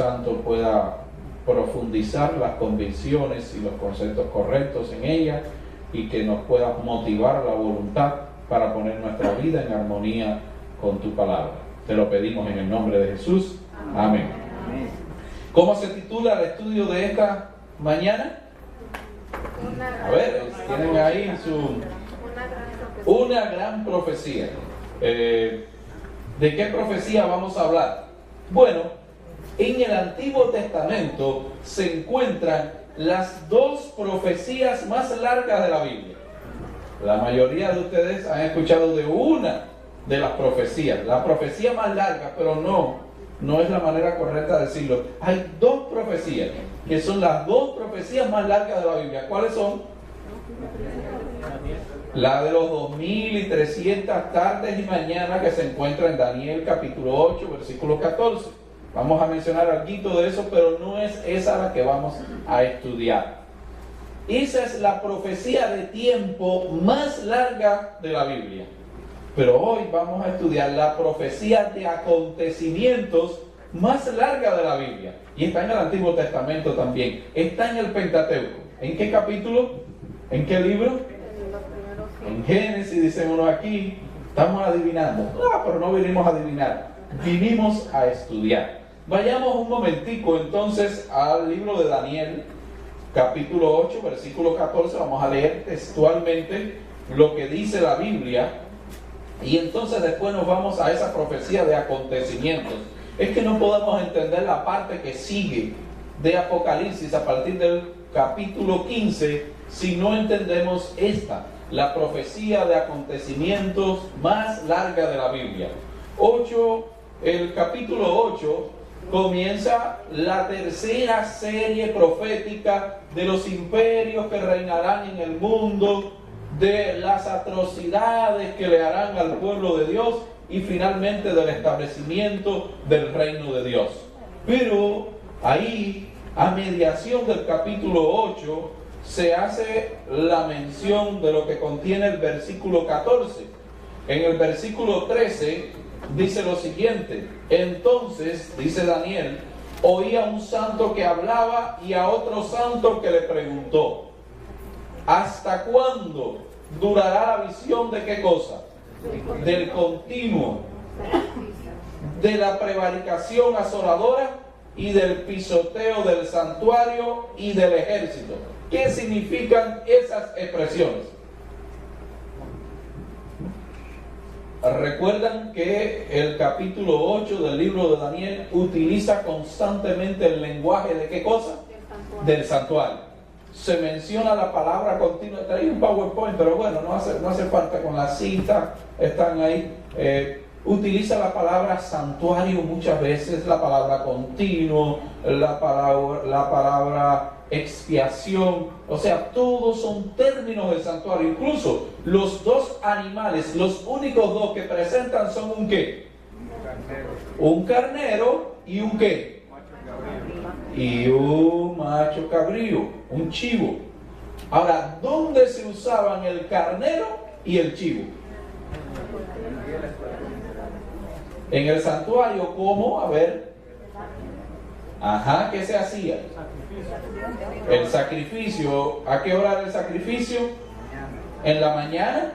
Santo pueda profundizar las convicciones y los conceptos correctos en ella, y que nos pueda motivar la voluntad para poner nuestra vida en armonía con tu palabra. Te lo pedimos en el nombre de Jesús. Amén. ¿Cómo se titula el estudio de esta mañana? A ver, tienen ahí una gran profecía. ¿De qué profecía vamos a hablar? Bueno, en el Antiguo Testamento se encuentran las dos profecías más largas de la Biblia. La mayoría de ustedes han escuchado de una de las profecías, la profecía más larga, pero no es la manera correcta de decirlo. Hay dos profecías, que son las dos profecías más largas de la Biblia. ¿Cuáles son? La de los 2300 tardes y mañanas, que se encuentra en Daniel capítulo 8, versículo 14. Vamos a mencionar algo de eso, pero no es esa la que vamos a estudiar. Esa es la profecía de tiempo más larga de la Biblia. Pero hoy vamos a estudiar la profecía de acontecimientos más larga de la Biblia. Y está en el Antiguo Testamento también. Está en el Pentateuco. ¿En qué capítulo? ¿En qué libro? En Génesis, dice uno aquí. Estamos adivinando. No, pero no vinimos a adivinar. Vinimos a estudiar. Vayamos un momentico entonces al libro de Daniel, capítulo 8, versículo 14. Vamos a leer textualmente lo que dice la Biblia. Y entonces después nos vamos a esa profecía de acontecimientos. Es que no podemos entender la parte que sigue de Apocalipsis a partir del capítulo 15 si no entendemos esta, la profecía de acontecimientos más larga de la Biblia. El capítulo 8 comienza la tercera serie profética de los imperios que reinarán en el mundo, de las atrocidades que le harán al pueblo de Dios y finalmente del establecimiento del reino de Dios. Pero ahí, a mediación del capítulo 8, se hace la mención de lo que contiene el versículo 14. En el versículo 13 dice lo siguiente: entonces, dice Daniel, oí a un santo que hablaba y a otro santo que le preguntó: ¿hasta cuándo durará la visión de qué cosa? Del continuo, de la prevaricación asoladora y del pisoteo del santuario y del ejército. ¿Qué significan esas expresiones? Recuerdan que el capítulo 8 del libro de Daniel utiliza constantemente el lenguaje de ¿qué cosa? Del santuario. Se menciona la palabra continua. Traí un PowerPoint, pero bueno, no hace falta con la cita, están ahí. Utiliza la palabra santuario muchas veces, la palabra continuo, la palabra expiación. O sea, todos son términos del santuario. Incluso los dos animales, los únicos dos que presentan son un ¿qué? Un carnero y un ¿qué? Y un macho cabrío, un chivo. Ahora, ¿dónde se usaban el carnero y el chivo? En el santuario. ¿Cómo? A ver. Ajá, ¿qué se hacía? El sacrificio. ¿A qué hora era el sacrificio? En la mañana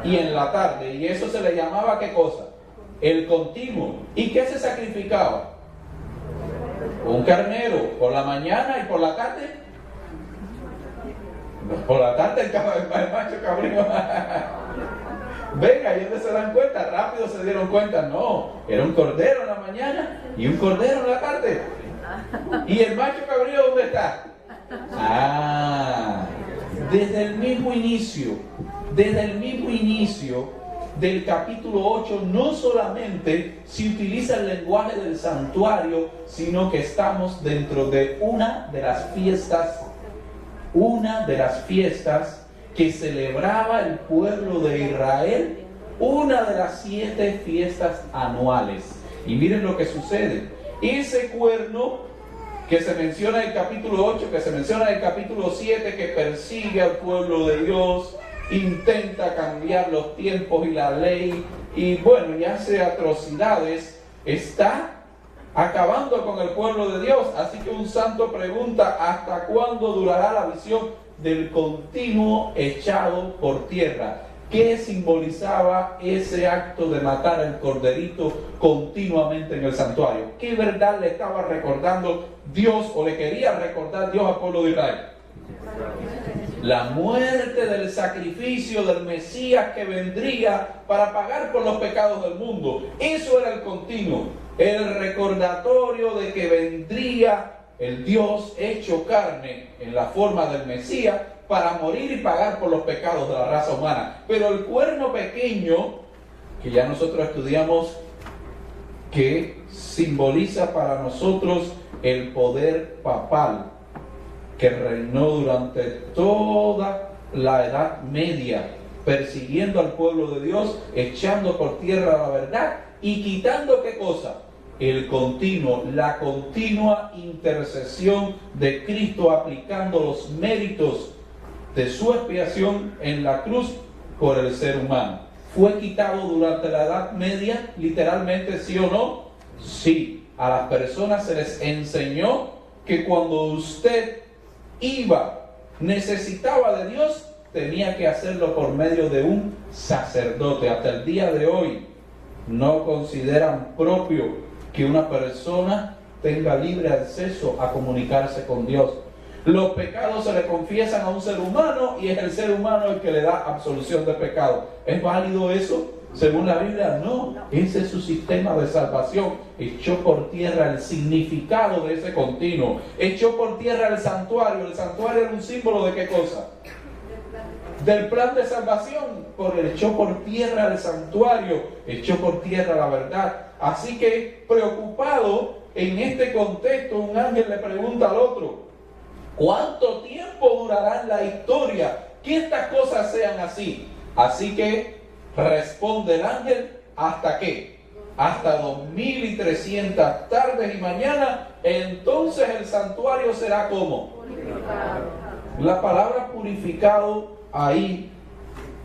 y en la tarde. Y eso se le llamaba ¿qué cosa? El continuo. ¿Y qué se sacrificaba? Un carnero por la mañana y por la tarde. Por la tarde el macho cabrío. Venga, ¿y se dan cuenta? Rápido se dieron cuenta. No, era un cordero en la mañana y un cordero en la tarde. ¿Y el macho cabrío dónde está? Desde el mismo inicio del capítulo 8, no solamente se utiliza el lenguaje del santuario, sino que estamos dentro de una de las fiestas que celebraba el pueblo de Israel, una de las 7 fiestas anuales. Y miren lo que sucede. Ese cuerno que se menciona en el capítulo 8, que se menciona en el capítulo 7, que persigue al pueblo de Dios, intenta cambiar los tiempos y la ley, y bueno, y hace atrocidades, está acabando con el pueblo de Dios. Así que un santo pregunta: ¿hasta cuándo durará la visión del continuo echado por tierra? ¿Qué simbolizaba ese acto de matar al corderito continuamente en el santuario? ¿Qué verdad le estaba recordando Dios, o le quería recordar Dios al pueblo de Israel? La muerte del sacrificio del Mesías que vendría para pagar por los pecados del mundo. Eso era el continuo, el recordatorio de que vendría el Dios hecho carne en la forma del Mesías para morir y pagar por los pecados de la raza humana. Pero el cuerno pequeño, que ya nosotros estudiamos, que simboliza para nosotros el poder papal que reinó durante toda la Edad Media, persiguiendo al pueblo de Dios, echando por tierra la verdad y quitando ¿qué cosa? El continuo, la continua intercesión de Cristo, aplicando los méritos de su expiación en la cruz por el ser humano. ¿Fue quitado durante la Edad Media, literalmente, sí o no? Sí. A las personas se les enseñó que cuando usted necesitaba de Dios, tenía que hacerlo por medio de un sacerdote. Hasta el día de hoy no consideran propio que una persona tenga libre acceso a comunicarse con Dios. Los pecados se le confiesan a un ser humano y es el ser humano el que le da absolución de pecado. ¿Es válido eso? Según la Biblia, no. Ese es su sistema de salvación. Echó por tierra el significado de ese continuo. Echó por tierra el santuario. El santuario era un símbolo de ¿qué cosa? Del plan de salvación. Echó por tierra el santuario. Echó por tierra la verdad. Así que, preocupado en este contexto, un ángel le pregunta al otro: ¿cuánto tiempo durará la historia que estas cosas sean así? Así que responde el ángel: ¿hasta qué? Hasta 2300 tardes y mañanas. Entonces el santuario será ¿cómo? Purificado. La palabra purificado ahí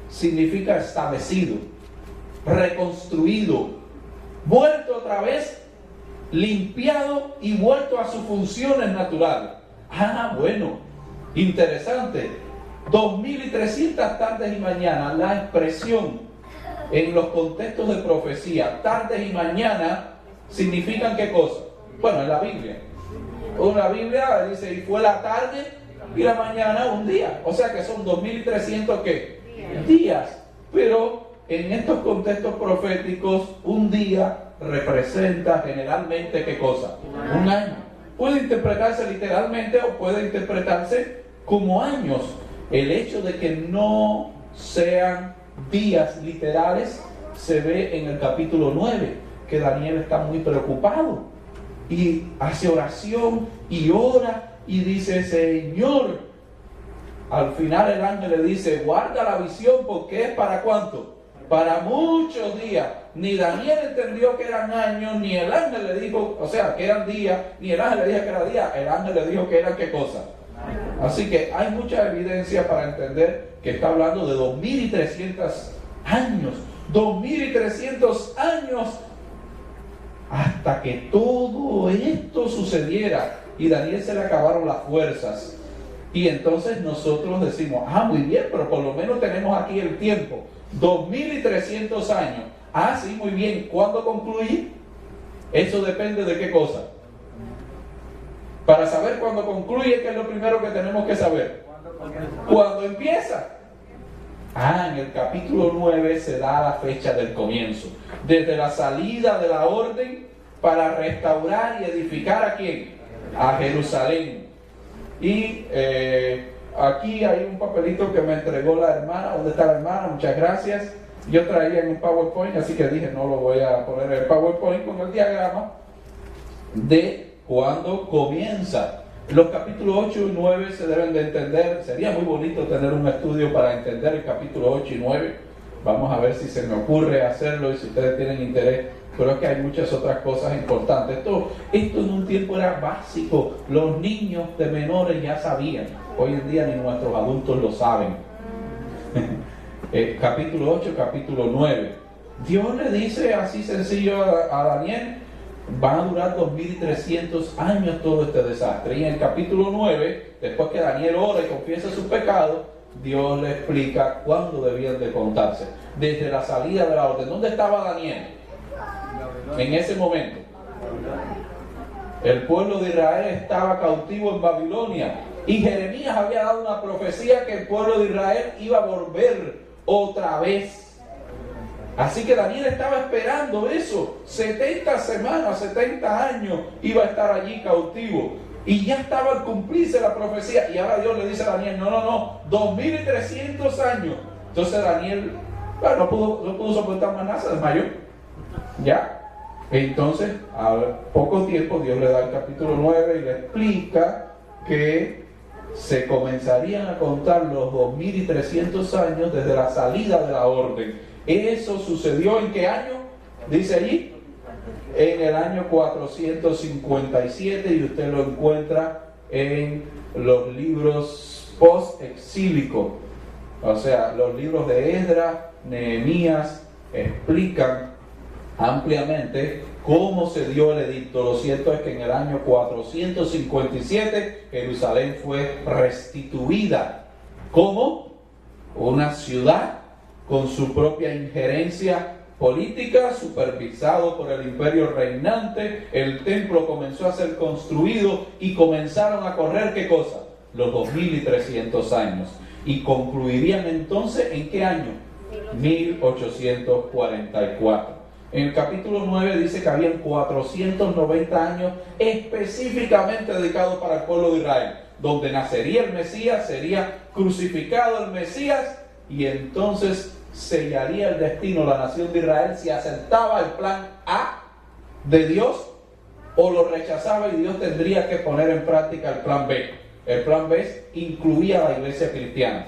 significa establecido, reconstruido, vuelto otra vez, limpiado y vuelto a sus funciones naturales. Bueno, interesante. 2300 tardes y mañanas, la expresión en los contextos de profecía, tardes y mañana, significan ¿qué cosa? Bueno, en la Biblia. Una Biblia dice: y fue la tarde y la mañana un día. O sea que son 2300 ¿qué? Días. Pero en estos contextos proféticos, un día representa generalmente ¿qué cosa? Un año. Puede interpretarse literalmente o puede interpretarse como años. El hecho de que no sean días literales se ve en el capítulo 9, que Daniel está muy preocupado y hace oración y ora y dice: Señor, al final el ángel le dice: guarda la visión, porque es ¿para cuánto? Para muchos días. Ni Daniel entendió que eran años, ni el ángel le dijo, o sea, que eran días, ni el ángel le dijo que era día. El ángel le dijo que eran ¿qué cosa? Así que hay mucha evidencia para entender que está hablando de 2300 años. 2300 años hasta que todo esto sucediera. Y Daniel se le acabaron las fuerzas. Y entonces nosotros decimos: muy bien, pero por lo menos tenemos aquí el tiempo. 2300 años. Sí, muy bien. ¿Cuándo concluye? Eso depende de qué cosa. Para saber cuándo concluye, ¿qué es lo primero que tenemos que saber? ¿Cuándo empieza? En el capítulo 9 se da la fecha del comienzo. Desde la salida de la orden para restaurar y edificar ¿a quién? A Jerusalén. Y aquí hay un papelito que me entregó la hermana. ¿Dónde está la hermana? Muchas gracias. Yo traía en un PowerPoint, así que dije: no lo voy a poner en el PowerPoint, con el diagrama de cuando comienza. Los capítulos 8 y 9 se deben de entender. Sería muy bonito tener un estudio para entender el capítulo 8 y 9. Vamos a ver si se me ocurre hacerlo y si ustedes tienen interés. Pero es que hay muchas otras cosas importantes. Esto en un tiempo era básico. Los niños de menores ya sabían. Hoy en día ni nuestros adultos lo saben. Capítulo 8, capítulo 9. Dios le dice así sencillo a Daniel: Van a durar 2300 años todo este desastre. Y en el capítulo 9, después que Daniel ora y confiesa sus pecados, Dios le explica cuándo debían de contarse. Desde la salida de la orden. ¿Dónde estaba Daniel en ese momento? El pueblo de Israel estaba cautivo en Babilonia. Y Jeremías había dado una profecía que el pueblo de Israel iba a volver otra vez. Así que Daniel estaba esperando eso. 70 semanas, 70 años iba a estar allí cautivo. Y ya estaba al cumplirse la profecía. Y ahora Dios le dice a Daniel, no, 2300 años. Entonces Daniel, bueno, no pudo soportar más nada, se desmayó. Ya. Entonces, a poco tiempo, Dios le da el capítulo 9 y le explica que se comenzarían a contar los 2300 años desde la salida de la orden. Eso sucedió ¿en qué año? Dice allí, en el año 457, y usted lo encuentra en los libros post-exílicos. O sea, los libros de Esdras, Nehemías, explican ampliamente cómo se dio el edicto. Lo cierto es que en el año 457 Jerusalén fue restituida como una ciudad con su propia injerencia política, supervisado por el imperio reinante. El templo comenzó a ser construido y comenzaron a correr ¿qué cosa? Los 2300 años. Y concluirían entonces ¿en qué año? 1844. En el capítulo 9 dice que habían 490 años específicamente dedicados para el pueblo de Israel, donde nacería el Mesías, sería crucificado el Mesías, y entonces sellaría el destino de la nación de Israel si aceptaba el plan A de Dios o lo rechazaba, y Dios tendría que poner en práctica el plan B. El plan B incluía a la iglesia cristiana.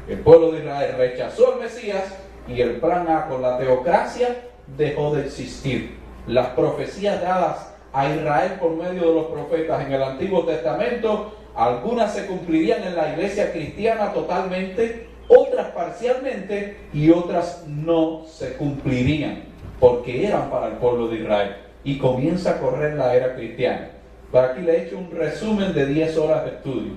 El pueblo de Israel rechazó al Mesías y el plan A con la teocracia dejó de existir. Las profecías dadas a Israel por medio de los profetas en el Antiguo Testamento, algunas se cumplirían en la iglesia cristiana totalmente, otras parcialmente, y otras no se cumplirían porque eran para el pueblo de Israel. Y comienza a correr la era cristiana. Por aquí le he hecho un resumen de 10 horas de estudio,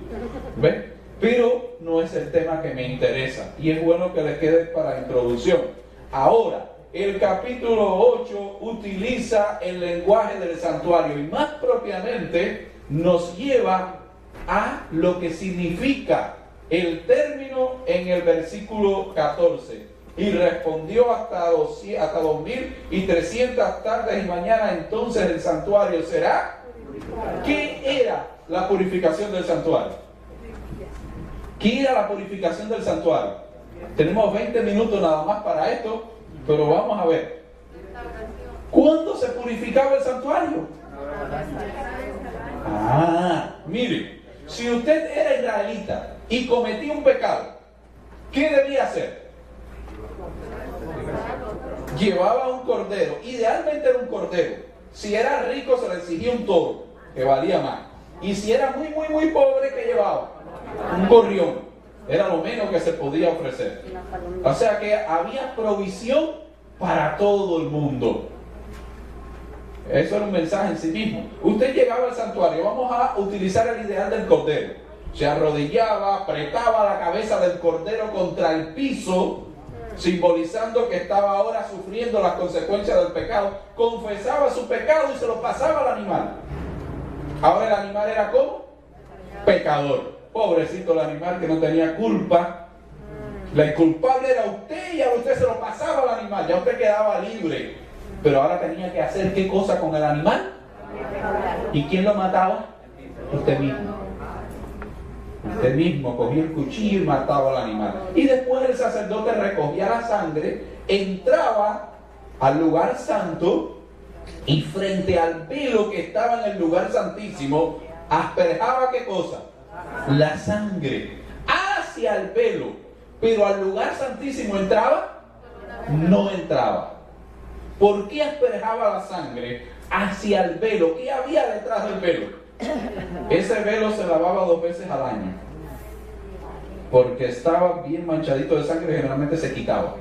¿ven? Pero no es el tema que me interesa, y es bueno que le quede para introducción. Ahora, el capítulo 8 utiliza el lenguaje del santuario y más propiamente nos lleva a lo que significa el término en el versículo 14. Y respondió hasta 2300 tardes y mañanas, entonces el santuario será. ¿Qué era la purificación del santuario? ¿Qué era la purificación del santuario? Tenemos 20 minutos nada más para esto, pero vamos a ver. ¿Cuándo se purificaba el santuario? Mire, si usted era israelita y cometía un pecado, ¿qué debía hacer? Llevaba un cordero, idealmente era un cordero. Si era rico se le exigía un toro, que valía más. Y si era muy pobre, ¿qué llevaba? Un gorrión. Era lo menos que se podía ofrecer. O sea que había provisión para todo el mundo. Eso era un mensaje en sí mismo. Usted llegaba al santuario, vamos a utilizar el ideal del cordero. Se arrodillaba, apretaba la cabeza del cordero contra el piso, simbolizando que estaba ahora sufriendo las consecuencias del pecado. Confesaba su pecado y se lo pasaba al animal. Ahora el animal era ¿cómo? Pecador. Pobrecito el animal que no tenía culpa. La culpable era usted, y a usted se lo pasaba al animal. Ya usted quedaba libre. Pero ahora tenía que hacer ¿qué cosa con el animal? ¿Y quién lo mataba? Usted mismo. Usted mismo cogía el cuchillo y mataba al animal. Y después el sacerdote recogía la sangre, entraba al lugar santo y frente al velo que estaba en el lugar santísimo, asperjaba ¿qué cosa? La sangre hacia el velo. Pero al lugar santísimo ¿entraba? No entraba. ¿Por qué asperjaba la sangre hacia el velo? ¿Qué había detrás del velo? Ese velo se lavaba 2 veces al año, porque estaba bien manchadito de sangre, generalmente se quitaba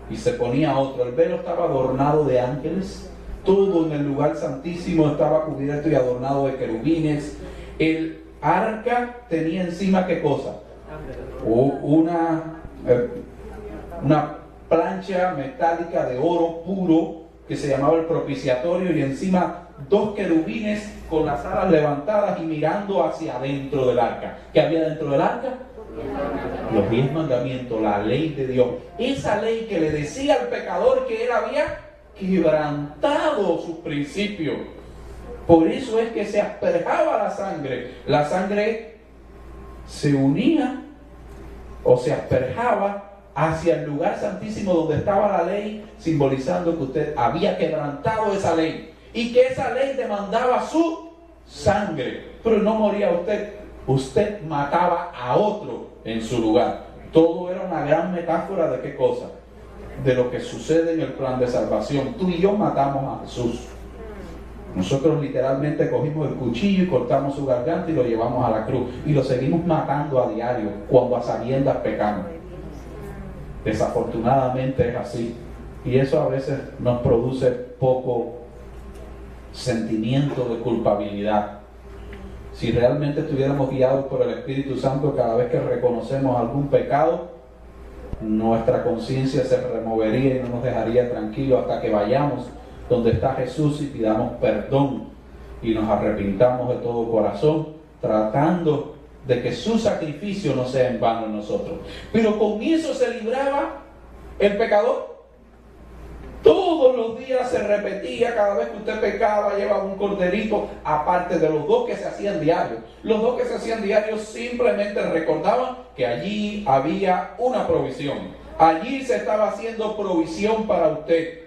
y se ponía otro. El velo estaba adornado de ángeles, Todo en el lugar santísimo estaba cubierto y adornado de querubines. El arca tenía encima, ¿qué cosa? Una plancha metálica de oro puro que se llamaba el propiciatorio, y encima 2 querubines con las alas levantadas y mirando hacia adentro del arca. ¿Qué había dentro del arca? Los 10 mandamientos, la ley de Dios. Esa ley que le decía al pecador que él había quebrantado sus principios. Por eso es que se asperjaba la sangre. La sangre se unía o se asperjaba hacia el lugar santísimo donde estaba la ley, simbolizando que usted había quebrantado esa ley y que esa ley demandaba su sangre. Pero no moría usted mataba a otro en su lugar. Todo era una gran metáfora de qué cosa, de lo que sucede en el plan de salvación. Tú y yo matamos a Jesús. Nosotros literalmente cogimos el cuchillo y cortamos su garganta y lo llevamos a la cruz, y lo seguimos matando a diario cuando a sabiendas pecamos. Desafortunadamente es así, y eso a veces nos produce poco sentimiento de culpabilidad. Si realmente estuviéramos guiados por el Espíritu Santo, cada vez que reconocemos algún pecado, nuestra conciencia se removería y no nos dejaría tranquilos hasta que vayamos donde está Jesús y pidamos perdón y nos arrepintamos de todo corazón, tratando de que su sacrificio no sea en vano en nosotros. Pero con eso se libraba el pecador. Todos los días se repetía, cada vez que usted pecaba, llevaba un corderito, aparte de los 2 que se hacían diarios. Los 2 que se hacían diarios simplemente recordaban que allí había una provisión. Allí se estaba haciendo provisión para usted.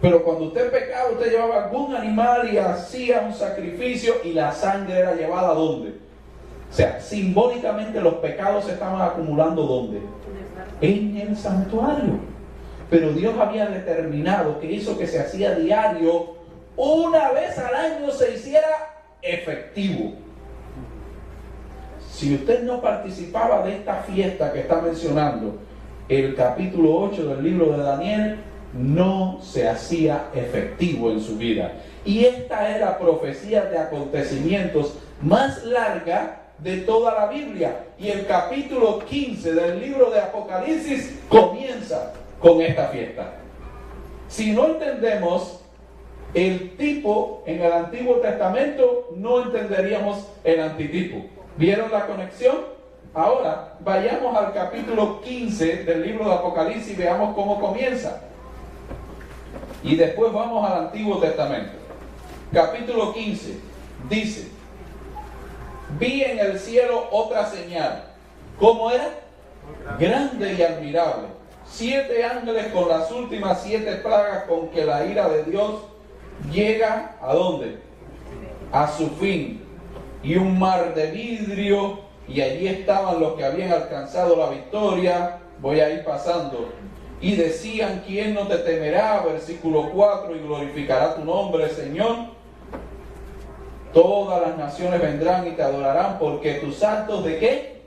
Pero cuando usted pecaba, usted llevaba algún animal y hacía un sacrificio, y la sangre era llevada ¿a dónde? O sea, simbólicamente los pecados se estaban acumulando ¿dónde? En el santuario. Pero Dios había determinado que eso que se hacía diario, una vez al año se hiciera efectivo. Si usted no participaba de esta fiesta que está mencionando el capítulo 8 del libro de Daniel, no se hacía efectivo en su vida. Y esta es la profecía de acontecimientos más larga de toda la Biblia. Y el capítulo 15 del libro de Apocalipsis comienza con esta fiesta. Si no entendemos el tipo en el Antiguo Testamento, no entenderíamos el antitipo. ¿Vieron la conexión? Ahora vayamos al capítulo 15 del libro de Apocalipsis y veamos cómo comienza. Y después vamos al Antiguo Testamento. Capítulo 15 dice: vi en el cielo otra señal. ¿Cómo era? Grande y admirable. 7 ángeles con las últimas 7 plagas, con que la ira de Dios llega ¿a dónde? A su fin. Y un mar de vidrio, y allí estaban los que habían alcanzado la victoria. Voy a ir pasando. Y decían: ¿quién no te temerá? Versículo 4: y glorificará tu nombre, Señor. Todas las naciones vendrán y te adorarán, porque tus actos ¿de qué?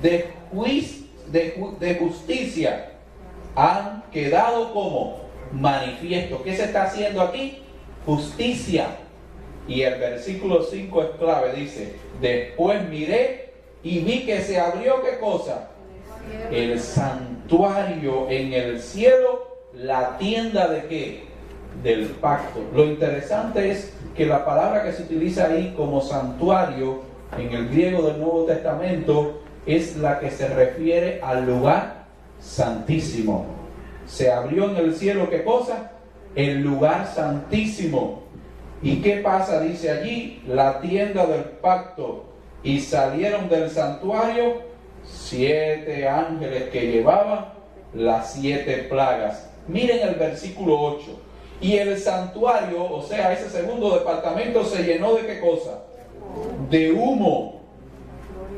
De justicia han quedado como manifiesto. ¿Qué se está haciendo aquí? Justicia. Y el versículo 5 es clave, dice: después miré y vi que se abrió ¿qué cosa? El santuario en el cielo, la tienda ¿de qué? Del pacto. Lo interesante es que la palabra que se utiliza ahí como santuario en el griego del Nuevo Testamento es la que se refiere al lugar santísimo. Se abrió en el cielo ¿qué cosa? El lugar santísimo. ¿Y qué pasa? Dice allí: la tienda del pacto. Y salieron del santuario 7 ángeles que llevaban las 7 plagas. Miren el versículo 8. Y el santuario, o sea, ese segundo departamento, se llenó ¿de qué cosa? De humo.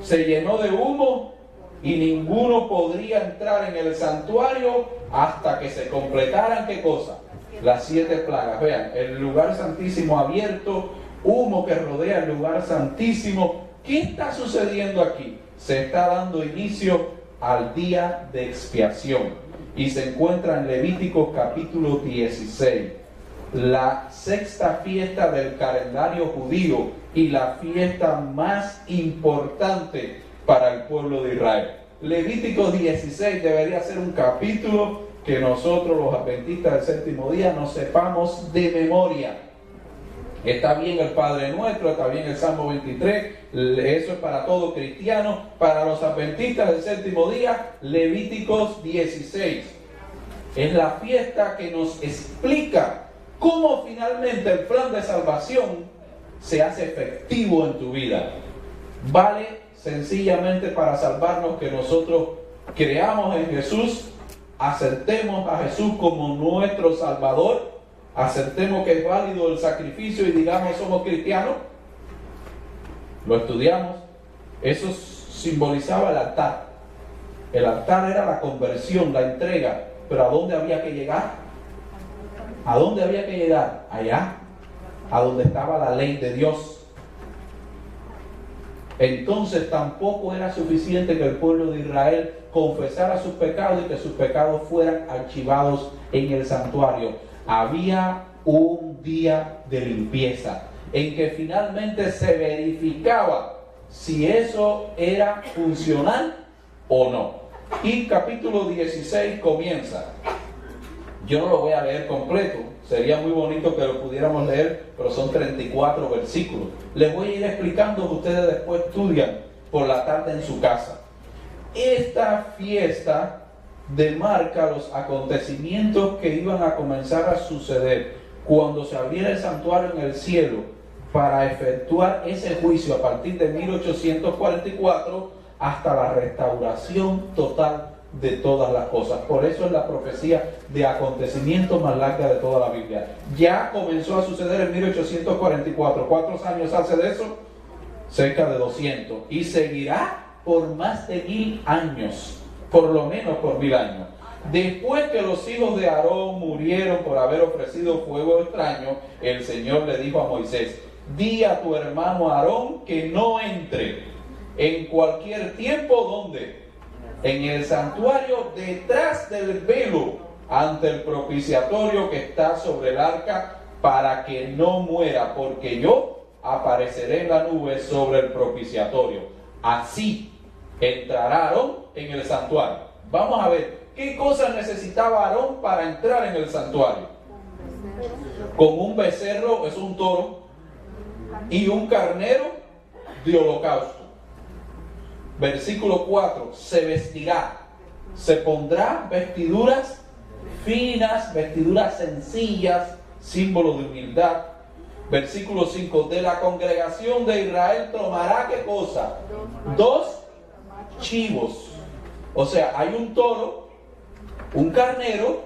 Se llenó de humo, y ninguno podría entrar en el santuario hasta que se completaran ¿qué cosa? Las 7 plagas. Vean, el lugar santísimo abierto, humo que rodea el lugar santísimo. ¿Qué está sucediendo aquí? Se está dando inicio al día de expiación, y se encuentra en Levítico capítulo 16. la sexta fiesta del calendario judío y la fiesta más importante para el pueblo de Israel. Levítico 16 debería ser un capítulo que nosotros los adventistas del séptimo día nos sepamos de memoria. Está bien el Padre Nuestro, está bien el Salmo 23, eso es para todo cristiano. Para los adventistas del séptimo día, Levíticos 16 es la fiesta que nos explica cómo finalmente el plan de salvación se hace efectivo en tu vida. Vale sencillamente para salvarnos que nosotros creamos en Jesús, aceptemos a Jesús como nuestro Salvador, aceptemos que es válido el sacrificio y digamos somos cristianos. Lo estudiamos. Eso simbolizaba el altar. El altar era la conversión, la entrega. Pero ¿a dónde había que llegar? ¿A dónde había que llegar? Allá, a donde estaba la ley de Dios. Entonces tampoco era suficiente que el pueblo de Israel confesara sus pecados y que sus pecados fueran archivados en el santuario. Había un día de limpieza en que finalmente se verificaba si eso era funcional o no. Y capítulo 16 comienza. Yo no lo voy a leer completo, sería muy bonito que lo pudiéramos leer, pero son 34 versículos. Les voy a ir explicando, ustedes después estudian por la tarde en su casa. Esta fiesta demarca los acontecimientos que iban a comenzar a suceder cuando se abriera el santuario en el cielo para efectuar ese juicio a partir de 1844 hasta la restauración total de todas las cosas. Por eso es la profecía de acontecimientos más larga de toda la Biblia. Ya comenzó a suceder en 1844. ¿Cuántos años hace de eso? Cerca de 200. Y seguirá por más de 1000 años. Por lo menos por 1000 años. Después que los hijos de Aarón murieron por haber ofrecido fuego extraño, el Señor le dijo a Moisés: di a tu hermano Aarón que no entre en cualquier tiempo. ¿Dónde? En el santuario detrás del velo ante el propiciatorio que está sobre el arca, para que no muera, porque yo apareceré en la nube sobre el propiciatorio. Así entrará Aarón en el santuario. Vamos a ver, ¿qué cosas necesitaba Aarón para entrar en el santuario? Con un becerro, es un toro, y un carnero de holocausto. Versículo 4, se vestirá, se pondrá vestiduras finas, vestiduras sencillas, símbolo de humildad. Versículo 5, de la congregación de Israel tomará, ¿qué cosa? 2 chivos. O sea, hay un toro, un carnero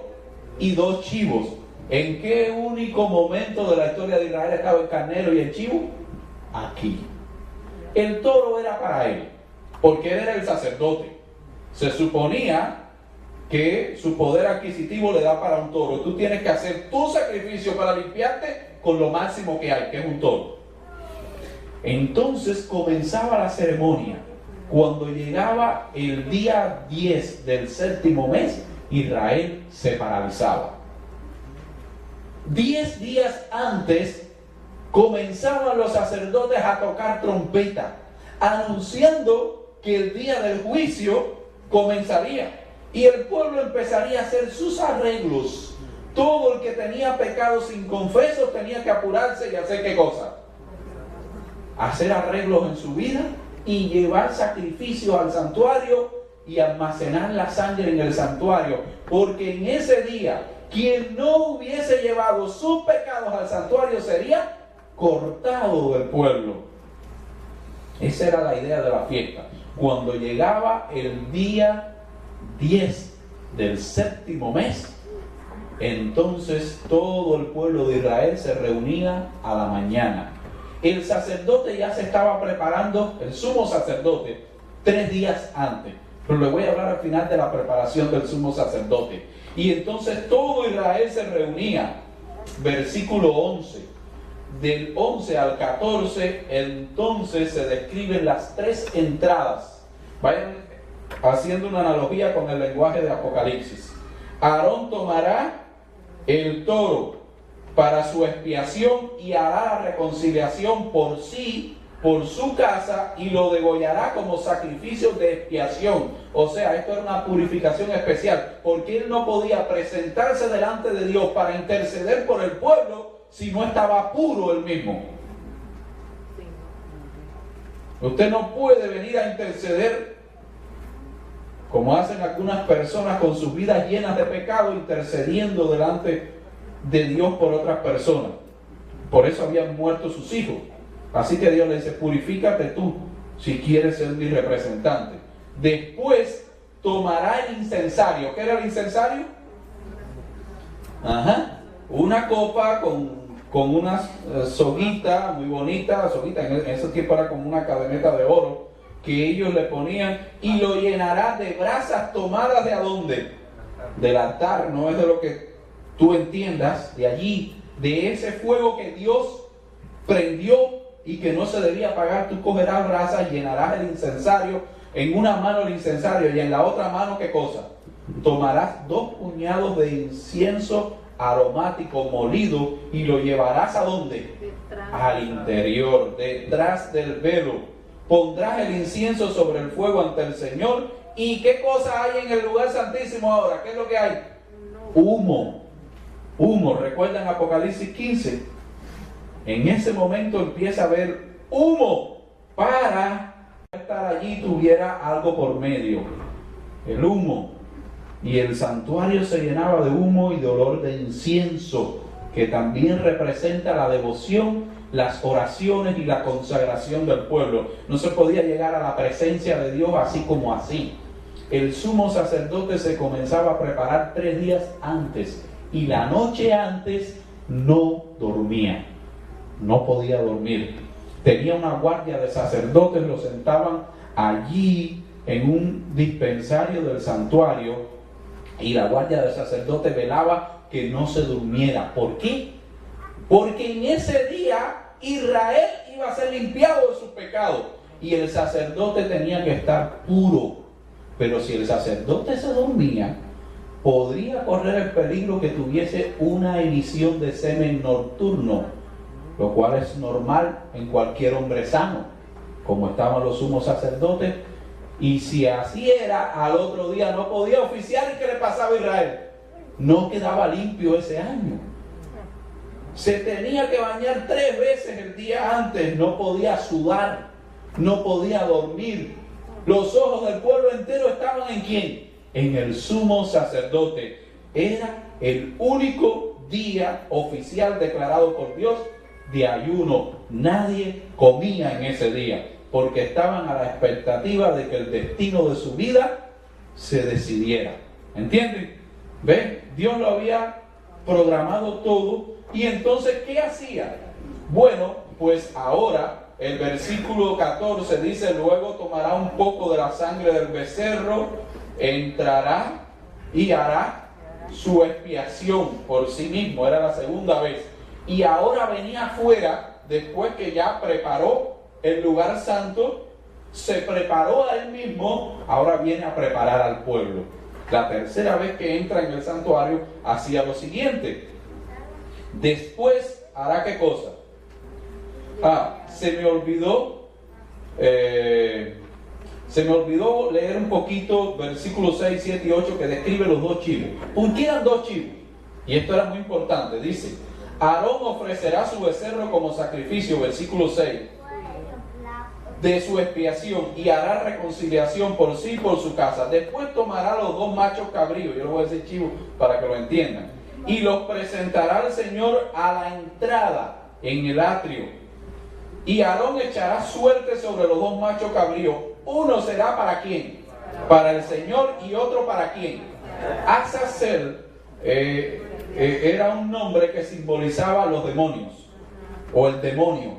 y 2 chivos. ¿En qué único momento de la historia de Israel estaba el carnero y el chivo? Aquí. El toro era para él, porque él era el sacerdote. Se suponía que su poder adquisitivo le da para un toro. Tú tienes que hacer tu sacrificio para limpiarte con lo máximo que hay, que es un toro. Entonces comenzaba la ceremonia. Cuando llegaba el día 10 del séptimo mes, Israel se paralizaba. 10 días antes comenzaban los sacerdotes a tocar trompeta, anunciando que el día del juicio comenzaría y el pueblo empezaría a hacer sus arreglos. Todo el que tenía pecados inconfesos tenía que apurarse y hacer ¿qué cosa? Hacer arreglos en su vida y llevar sacrificios al santuario y almacenar la sangre en el santuario, porque en ese día quien no hubiese llevado sus pecados al santuario sería cortado del pueblo. Esa era la idea de la fiesta. Cuando llegaba el día 10 del séptimo mes, entonces todo el pueblo de Israel se reunía a la mañana. El sacerdote ya se estaba preparando, el sumo sacerdote, 3 días antes. Pero le voy a hablar al final de la preparación del sumo sacerdote. Y entonces todo Israel se reunía. Versículo 11. Del 11 al 14, entonces se describen las 3 entradas. Vayan haciendo una analogía con el lenguaje de Apocalipsis. Aarón tomará el toro para su expiación, y hará la reconciliación por sí, por su casa, y lo degollará como sacrificio de expiación. O sea, esto era una purificación especial, porque él no podía presentarse delante de Dios para interceder por el pueblo si no estaba puro él mismo. Usted no puede venir a interceder como hacen algunas personas con sus vidas llenas de pecado, intercediendo delante de Dios por otras personas. Por eso habían muerto sus hijos. Así que Dios le dice: purifícate tú si quieres ser mi representante. Después tomará el incensario. ¿Qué era el incensario? Una copa con una soguita muy bonita. La soguita en ese tiempo era como una cadeneta de oro que ellos le ponían, y lo llenará de brasas tomadas ¿de a dónde? Del altar. No es de lo que tú entiendas, de allí, de ese fuego que Dios prendió y que no se debía apagar. Tú cogerás brasas, llenarás el incensario, en una mano el incensario y en la otra mano, ¿qué cosa? Tomarás 2 puñados de incienso aromático molido y lo llevarás ¿a dónde? Al interior, detrás del velo. Pondrás el incienso sobre el fuego ante el Señor. ¿Y qué cosa hay en el lugar santísimo ahora? ¿Qué es lo que hay? Humo. Humo. ¿Recuerdan Apocalipsis 15? En ese momento empieza a haber humo, para estar allí tuviera algo por medio, el humo. Y el santuario se llenaba de humo y de olor de incienso, que también representa la devoción, las oraciones y la consagración del pueblo. No se podía llegar a la presencia de Dios así como así. El sumo sacerdote se comenzaba a preparar 3 días antes, y la noche antes no dormía, no podía dormir. Tenía una guardia de sacerdotes, lo sentaban allí en un dispensario del santuario, y la guardia del sacerdote velaba que no se durmiera. ¿Por qué? Porque en ese día Israel iba a ser limpiado de sus pecados, y el sacerdote tenía que estar puro. Pero si el sacerdote se dormía, podría correr el peligro que tuviese una emisión de semen nocturno, lo cual es normal en cualquier hombre sano, como estaban los sumos sacerdotes. Y si así era, al otro día no podía oficiar. ¿Y qué le pasaba a Israel? No quedaba limpio ese año. Se tenía que bañar 3 veces el día antes, no podía sudar, no podía dormir. Los ojos del pueblo entero estaban ¿en quién? En el sumo sacerdote. Era el único día oficial declarado por Dios de ayuno. Nadie comía en ese día, porque estaban a la expectativa de que el destino de su vida se decidiera. ¿Entienden? ¿Ven? Dios lo había programado todo. Y entonces, ¿qué hacía? Bueno, pues ahora el versículo 14 dice: luego tomará un poco de la sangre del becerro, entrará y hará su expiación por sí mismo. Era la segunda vez. Y ahora venía afuera, después que ya preparó el lugar santo, se preparó a él mismo, ahora viene a preparar al pueblo. La tercera vez que entra en el santuario hacía lo siguiente. Después hará ¿qué cosa? Se me olvidó leer un poquito versículos 6, 7 y 8, que describe los 2 chivos. ¿Por qué eran 2 chivos? Y esto era muy importante. Dice: Aarón ofrecerá su becerro como sacrificio, versículo 6, de su expiación, y hará reconciliación por sí y por su casa. Después tomará los 2 machos cabríos, yo lo voy a decir chivos para que lo entiendan, y los presentará al Señor a la entrada en el atrio. Y Aarón echará suerte sobre los 2 machos cabríos. Uno será ¿para quién? Para el Señor, y otro ¿para quién? Azazel era un nombre que simbolizaba los demonios, o el demonio.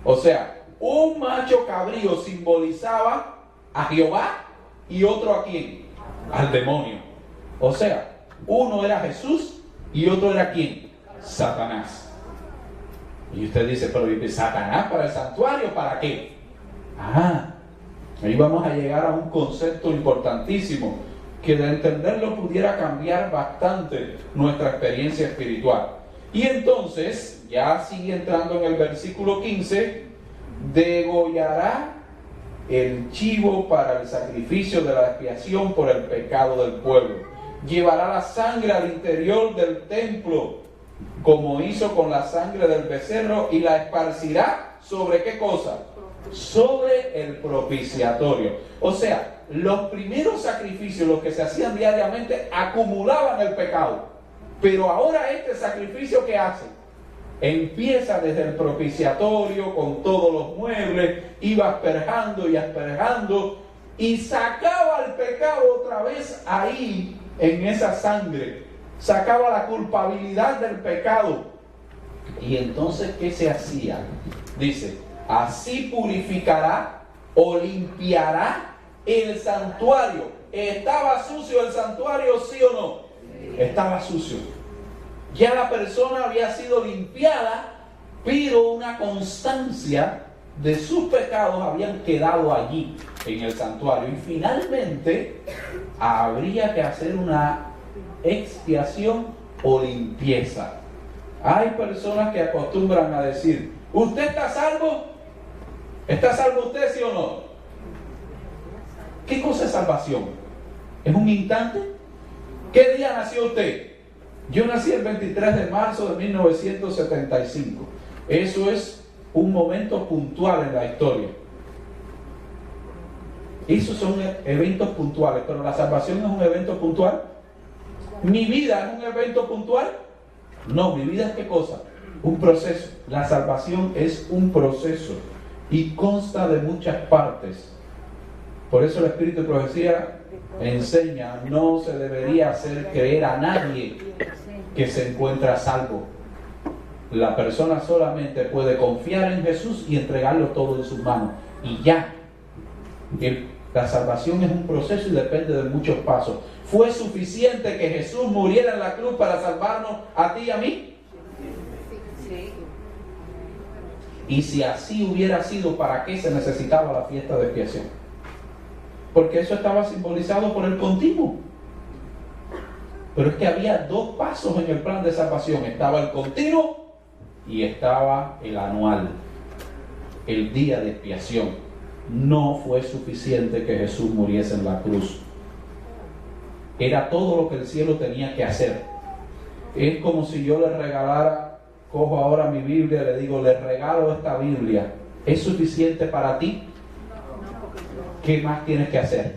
O sea, un macho cabrío simbolizaba a Jehová, y otro ¿a quién? Al demonio. O sea, uno era Jesús y otro era ¿quién? Satanás. Y usted dice: pero ¿Satanás para el santuario? ¿Para qué? Ahí vamos a llegar a un concepto importantísimo, que de entenderlo pudiera cambiar bastante nuestra experiencia espiritual. Y entonces, ya sigue entrando en el versículo 15, degollará el chivo para el sacrificio de la expiación por el pecado del pueblo. Llevará la sangre al interior del templo, como hizo con la sangre del becerro, y la esparcirá ¿sobre qué cosa? Sobre el propiciatorio. O sea, los primeros sacrificios, los que se hacían diariamente, acumulaban el pecado. Pero ahora este sacrificio que hace, empieza desde el propiciatorio con todos los muebles, iba asperjando y asperjando, y sacaba el pecado otra vez ahí, en esa sangre. Sacaba la culpabilidad del pecado. Y entonces, ¿qué se hacía? Dice, así purificará o limpiará el santuario. ¿Estaba sucio el santuario, sí o no? Estaba sucio. Ya la persona había sido limpiada, pero una constancia de sus pecados habían quedado allí en el santuario. Y finalmente habría que hacer una expiación o limpieza. Hay personas que acostumbran a decir, ¿usted está salvo? ¿Está salvo usted, sí o no? ¿Qué cosa es salvación? ¿Es un instante? ¿Qué día nació usted? Yo nací el 23 de marzo de 1975. Eso es un momento puntual en la historia. Esos son eventos puntuales, pero la salvación es un evento puntual. ¿Mi vida es un evento puntual? No, mi vida es ¿qué cosa? Un proceso. La salvación es un proceso y consta de muchas partes. Por eso el Espíritu de Profecía enseña, no se debería hacer creer a nadie que se encuentra salvo. La persona solamente puede confiar en Jesús y entregarlo todo en sus manos. Y ya. La salvación es un proceso y depende de muchos pasos. ¿Fue suficiente que Jesús muriera en la cruz para salvarnos a ti y a mí? Sí. Y si así hubiera sido, ¿para qué se necesitaba la fiesta de expiación? Porque eso estaba simbolizado por el continuo. Pero es que había dos pasos en el plan de salvación. Estaba el continuo y estaba el anual, el día de expiación. No fue suficiente que Jesús muriese en la cruz. Era todo lo que el cielo tenía que hacer. Es como si yo le regalara, cojo ahora mi Biblia y le digo, le regalo esta Biblia. ¿Es suficiente para ti? ¿Qué más tienes que hacer?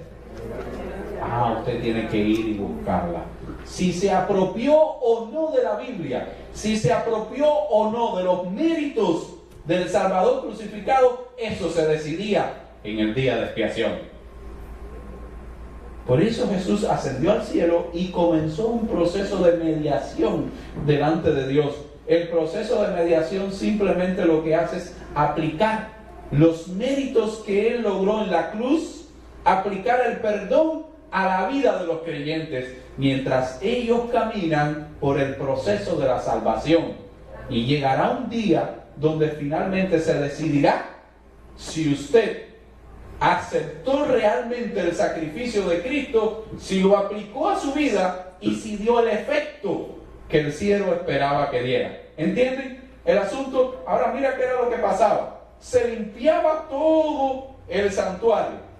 Usted tiene que ir y buscarla. Si se apropió o no de la Biblia, si se apropió o no de los méritos del Salvador crucificado, eso se decidía en el día de expiación. Por eso Jesús ascendió al cielo y comenzó un proceso de mediación delante de Dios. El proceso de mediación simplemente lo que hace es aplicar los méritos que Él logró en la cruz, aplicar el perdón a la vida de los creyentes, mientras ellos caminan por el proceso de la salvación. Y llegará un día donde finalmente se decidirá si usted aceptó realmente el sacrificio de Cristo, si lo aplicó a su vida y si dio el efecto que el cielo esperaba que diera. ¿Entienden el asunto? Ahora mira qué era lo que pasaba. Se limpiaba todo el santuario.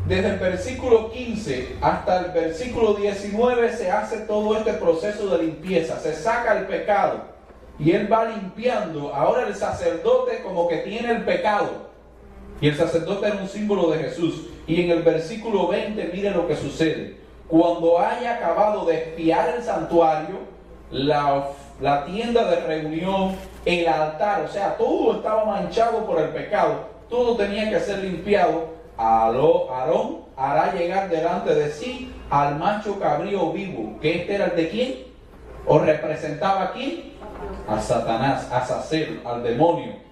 Desde el versículo 15 hasta el versículo 19 se hace todo este proceso de limpieza. Se saca el pecado y él va limpiando. Ahora el sacerdote como que tiene el pecado. Y el sacerdote era un símbolo de Jesús. Y en el versículo 20, mire lo que sucede. Cuando haya acabado de expiar el santuario, la tienda de reunión, el altar, o sea, todo estaba manchado por el pecado, todo tenía que ser limpiado. Aarón hará llegar delante de sí al macho cabrío vivo, que este era el de quién, o representaba a quién, a Satanás, a Azazel, al demonio.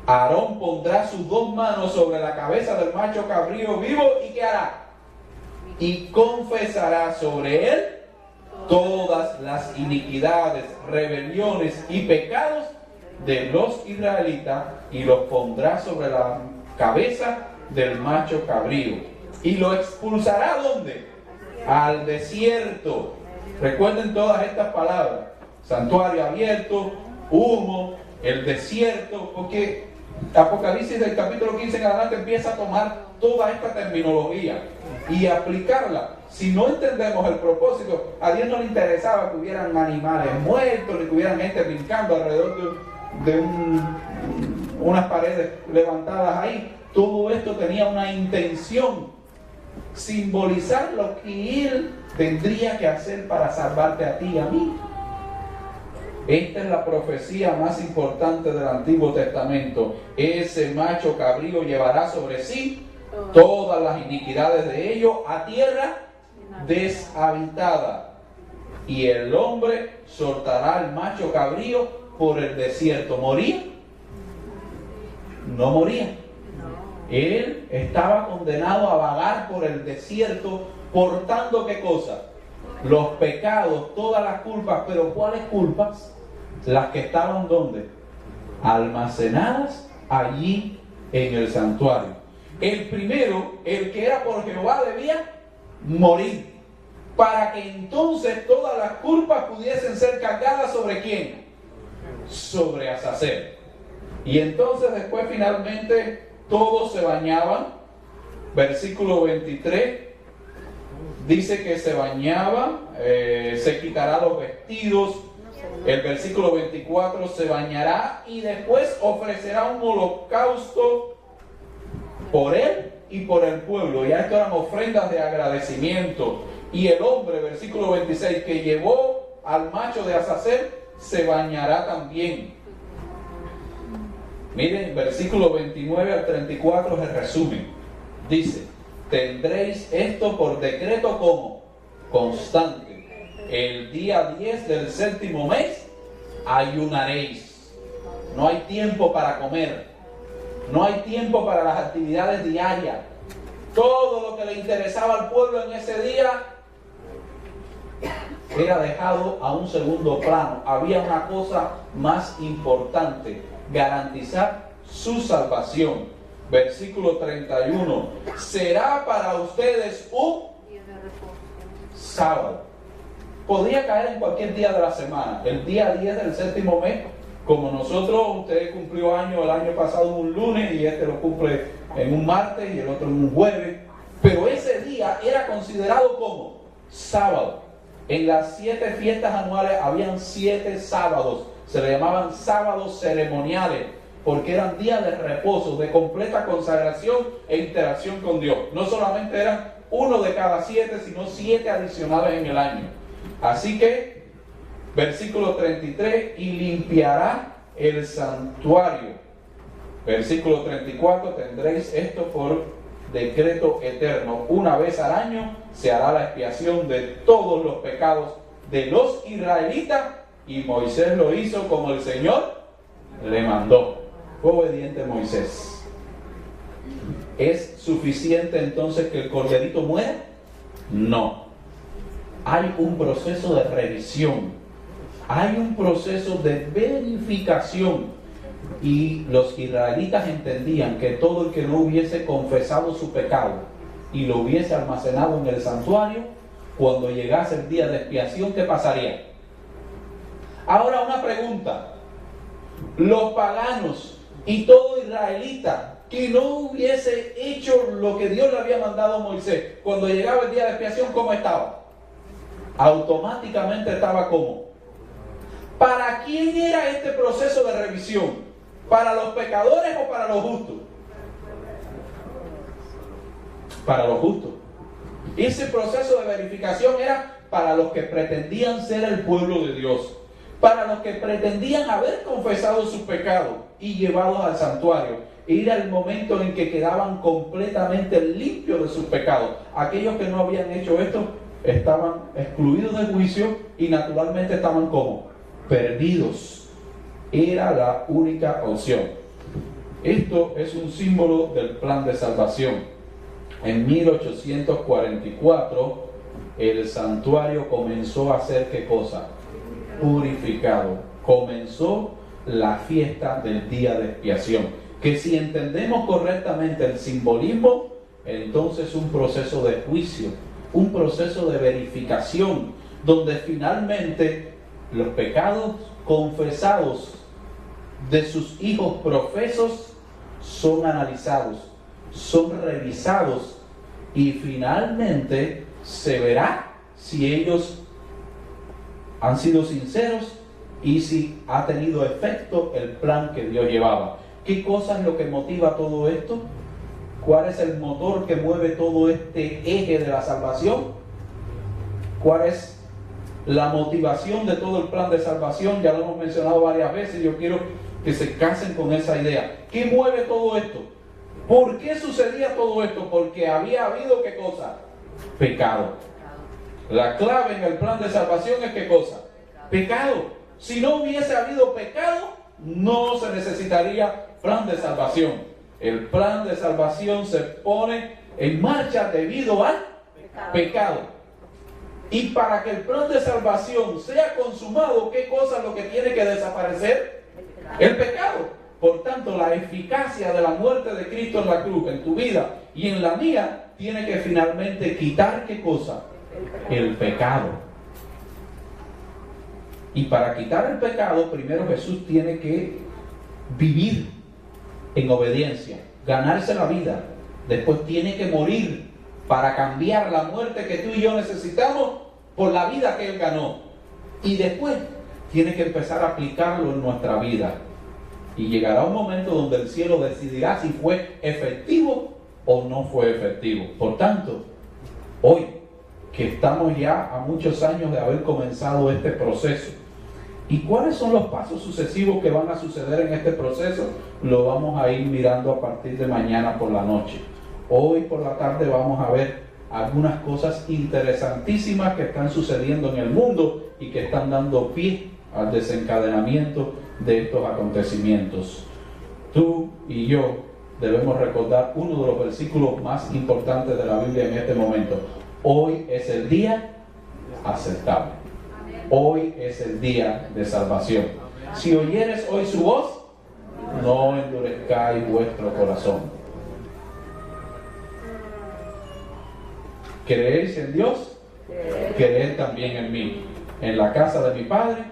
Aarón pondrá sus dos manos sobre la cabeza del macho cabrío vivo y ¿qué hará? Y confesará sobre él todas las iniquidades, rebeliones y pecados de los israelitas y los pondrá sobre la cabeza del macho cabrío y lo expulsará ¿dónde? Al desierto. Recuerden todas estas palabras: santuario abierto, humo, el desierto, porque Apocalipsis del capítulo 15 en adelante empieza a tomar toda esta terminología y aplicarla. Si no entendemos el propósito, a Dios no le interesaba que hubieran animales muertos, ni que hubieran gente brincando alrededor de unas paredes levantadas ahí. Todo esto tenía una intención: simbolizar lo que Él tendría que hacer para salvarte a ti y a mí. Esta es la profecía más importante del Antiguo Testamento. Ese macho cabrío llevará sobre sí todas las iniquidades de ellos a tierra deshabitada, y el hombre soltará al macho cabrío por el desierto. ¿Moría? No moría. Él estaba condenado a vagar por el desierto, portando ¿qué cosa? Los pecados, todas las culpas. ¿Pero cuáles culpas? Las que estaban ¿dónde? Almacenadas allí en el santuario. El primero, el que era por Jehová, debía morir, para que entonces todas las culpas pudiesen ser cargadas ¿sobre quién? Sobre Azazel. Y entonces después finalmente todos se bañaban. Versículo 23 dice que se bañaba, se quitará los vestidos. El versículo 24, se bañará y después ofrecerá un holocausto por él y por el pueblo. Ya esto eran ofrendas de agradecimiento. Y el hombre, versículo 26, que llevó al macho de Azazel, se bañará también. Miren, versículo 29 al 34 es el resumen. Dice: tendréis esto por decreto como constante. El día 10 del séptimo mes ayunaréis. No hay tiempo para comer. No hay tiempo para las actividades diarias. Todo lo que le interesaba al pueblo en ese día era dejado a un segundo plano. Había una cosa más importante: garantizar su salvación. Versículo 31. Será para ustedes un sábado. Podría caer en cualquier día de la semana. El día 10 del séptimo mes, como nosotros, usted cumplió año el año pasado un lunes, y este lo cumple en un martes y el otro en un jueves. Pero ese día era considerado como sábado. En las 7 fiestas anuales habían 7 sábados. Se le llamaban sábados ceremoniales, porque eran días de reposo, de completa consagración e interacción con Dios. No solamente eran uno de cada 7, sino 7 adicionales en el año. Así que, versículo 33, y limpiará el santuario. Versículo 34, tendréis esto por decreto eterno. Una vez al año se hará la expiación de todos los pecados de los israelitas, y Moisés lo hizo como el Señor le mandó. Fue obediente Moisés. ¿Es suficiente entonces que el corderito muera? No. Hay un proceso de revisión, hay un proceso de verificación, y los israelitas entendían que todo el que no hubiese confesado su pecado y lo hubiese almacenado en el santuario, cuando llegase el día de expiación, ¿qué pasaría? Ahora una pregunta: los paganos y todo israelita que no hubiese hecho lo que Dios le había mandado a Moisés, cuando llegaba el día de expiación, ¿cómo estaba? Automáticamente estaba ¿cómo? ¿Para quién era este proceso de revisión? ¿Para los pecadores o para los justos? Para los justos. Ese proceso de verificación era para los que pretendían ser el pueblo de Dios, para los que pretendían haber confesado sus pecados y llevados al santuario. Era el momento en que quedaban completamente limpios de sus pecados. Aquellos que no habían hecho esto estaban excluidos del juicio y naturalmente estaban como perdidos. Era la única opción. Esto es un símbolo del plan de salvación. En 1844 el santuario comenzó a ser ¿qué cosa? Purificado. Comenzó la fiesta del día de expiación, que si entendemos correctamente el simbolismo, entonces un proceso de juicio, un proceso de verificación, donde finalmente los pecados confesados de sus hijos profesos son analizados, son revisados y finalmente se verá si ellos han sido sinceros y si ha tenido efecto el plan que Dios llevaba. ¿Qué cosa es lo que motiva todo esto? ¿Cuál es el motor que mueve todo este eje de la salvación? ¿Cuál es la motivación de todo el plan de salvación? Ya lo hemos mencionado varias veces. Yo quiero que se casen con esa idea. ¿Qué mueve todo esto? ¿Por qué sucedía todo esto? Porque había habido, ¿qué cosa? Pecado. La clave en el plan de salvación es ¿qué cosa? Pecado. Si no hubiese habido pecado, no se necesitaría plan de salvación. El plan de salvación se pone en marcha debido al pecado. Y para que el plan de salvación sea consumado, ¿qué cosa es lo que tiene que desaparecer? El pecado. Por tanto, la eficacia de la muerte de Cristo en la cruz, en tu vida y en la mía, tiene que finalmente quitar ¿qué cosa? El pecado. Y para quitar el pecado, primero Jesús tiene que vivir en obediencia, ganarse la vida. Después tiene que morir para cambiar la muerte que tú y yo necesitamos por la vida que Él ganó. Y después tiene que empezar a aplicarlo en nuestra vida. Y llegará un momento donde el cielo decidirá si fue efectivo o no fue efectivo. Por tanto, hoy, que estamos ya a muchos años de haber comenzado este proceso, ¿y cuáles son los pasos sucesivos que van a suceder en este proceso? Lo vamos a ir mirando a partir de mañana por la noche. Hoy por la tarde vamos a ver algunas cosas interesantísimas que están sucediendo en el mundo y que están dando pie al desencadenamiento de estos acontecimientos. Tú y yo debemos recordar uno de los versículos más importantes de la Biblia en este momento. Hoy es el día aceptable. Hoy es el día de salvación. Si oyeres hoy su voz, no endurezcáis vuestro corazón. ¿Creéis en Dios? Creed también en mí. En la casa de mi Padre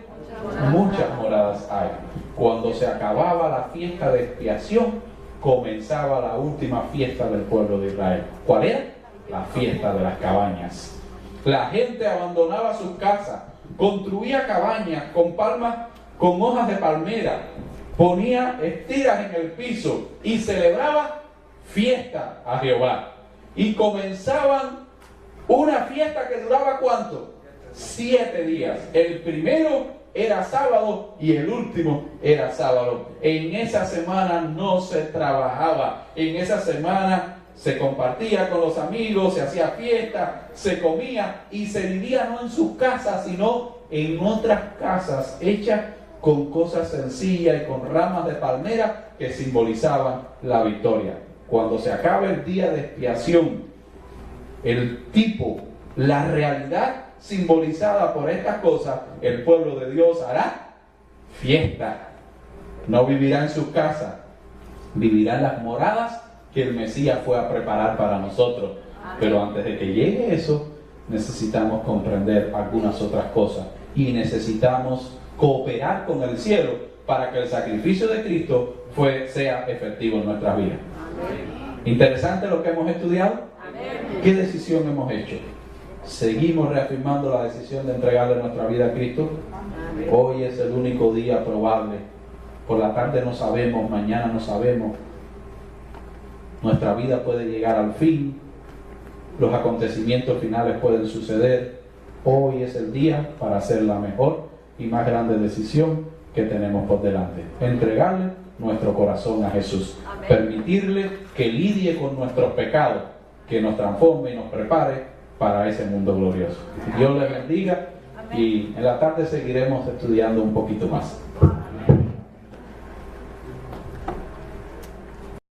muchas moradas hay. Cuando se acababa la fiesta de expiación, comenzaba la última fiesta del pueblo de Israel. ¿Cuál era? La fiesta de las cabañas. La gente abandonaba sus casas, construía cabañas con palmas, con hojas de palmera, ponía estiras en el piso y celebraba fiesta a Jehová. Y comenzaban una fiesta que duraba ¿cuánto? 7 días. El primero era sábado y el último era sábado. En esa semana no se trabajaba. En esa semana se compartía con los amigos, se hacía fiesta, se comía y se vivía no en sus casas, sino en otras casas hechas con cosas sencillas y con ramas de palmera que simbolizaban la victoria. Cuando se acabe el día de expiación, el tipo, la realidad simbolizada por estas cosas, el pueblo de Dios hará fiesta. No vivirá en sus casas, vivirá en las moradas que el Mesías fue a preparar para nosotros. Pero antes de que llegue eso, necesitamos comprender algunas otras cosas y necesitamos cooperar con el cielo para que el sacrificio de Cristo sea efectivo en nuestras vidas. Interesante lo que hemos estudiado. ¿Qué decisión hemos hecho? ¿Seguimos reafirmando la decisión de entregarle nuestra vida a Cristo? Hoy es el único día probable. Por la tarde no sabemos, mañana no sabemos. Nuestra vida puede llegar al fin. Los acontecimientos finales pueden suceder. Hoy es el día para hacer la mejor y más grande decisión que tenemos por delante. Entregarle nuestro corazón a Jesús. Permitirle que lidie con nuestros pecados, que nos transforme y nos prepare para ese mundo glorioso. Dios les bendiga y en la tarde seguiremos estudiando un poquito más.